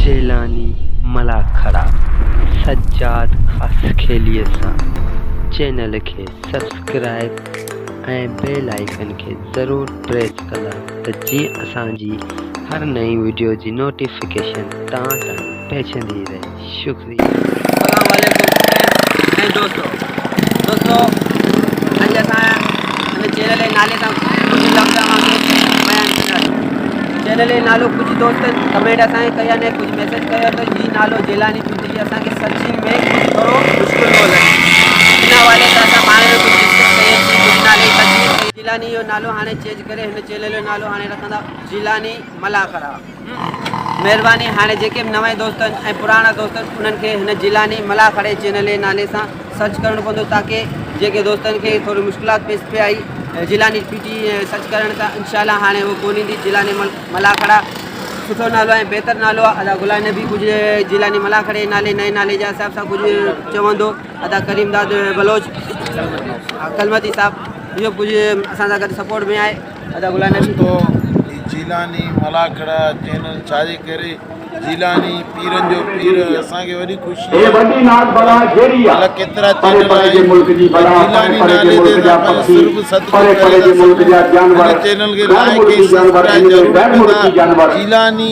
जेलानी मलाखड़ा सज्जाद खास के लिए चैनल के सब्सक्राइब ऐं बेल आइकन के ज़रूर प्रेस कला त जी असांजी हर नई वीडियो जी नोटिफिकेशन तव्हां ताईं पहुचंदी रहे। शुक्रिया। अस्सलाम वालेकुम ऐं दोस्तों अॼु असां हिन चैनल जे नाले सां कुझु लफ़्ज़ बयानु कंदासीं। चैनल जो नालो कुझु दोस्तनि कमेंट असांखे कया ने कुझु मैसेज कयो त हीउ नालो जेलानी चुंदरी असांखे सर्चिंग में थोरो मुश्किल थो लॻे। इन हवाले सां असां पाण में कुझु डिस्कस कयोसीं, कुझु नाले जी तस्वीर जिलानी जो नालो हाणे चेंज करे हिन चैनल जो नालो हाणे रखंदा जिलानी मलाखड़ा। महिरबानी हाणे जेके बि नवां दोस्तनि ऐं पुराणा दोस्तनि उन्हनि खे हिन जिलानी मलाखड़े चैनल जे नाले सां सर्च करणो पवंदो ताकी जेके दोस्तनि खे थोरी मुश्किलात पेश पे आई जिलानी पीटी सर्च करण सां इंशाल्लाह हाणे उहो कोन ईंदी। जिलानी मलाखड़ा सुठो नालो ऐं बहितर नालो आहे। अदा गुलाम नबी कुझु जिलानी मलाखड़े नाले नए नाले जे हिसाब सां कुझु चवंदो। अदा करीमदाद बलोच कलमती साहब इहो कुझु असां सां गॾु सपोर्ट में आहे। अदा गुलाम नबी जिलानी मलाखड़ा चैनल छाजे करे जिलानी पीरन जो पीर असांखे वॾी ख़ुशी आहे। अलाह केतिरा चैनल आहिनि जिलानी नाले ते सिर्फ़ सदको करे हिन चैनल खे लाइक ऐं सब्सक्राइब ज़रूर कंदा। जिलानी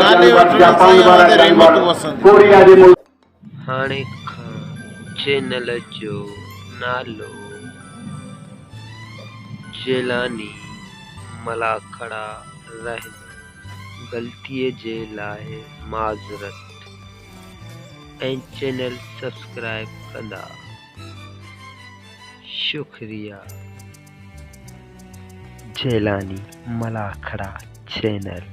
नाले वठण सां हमारे रहमत वसंद। हाणे खां चैनल जो नालो जेलानी मलाखड़ा रहंदो। ग़लतीअ जे लाइ माज़रत ऐं चैनल सब्सक्राइब कंदा। शुक्रिया। जेलानी मलाखड़ा चैनल।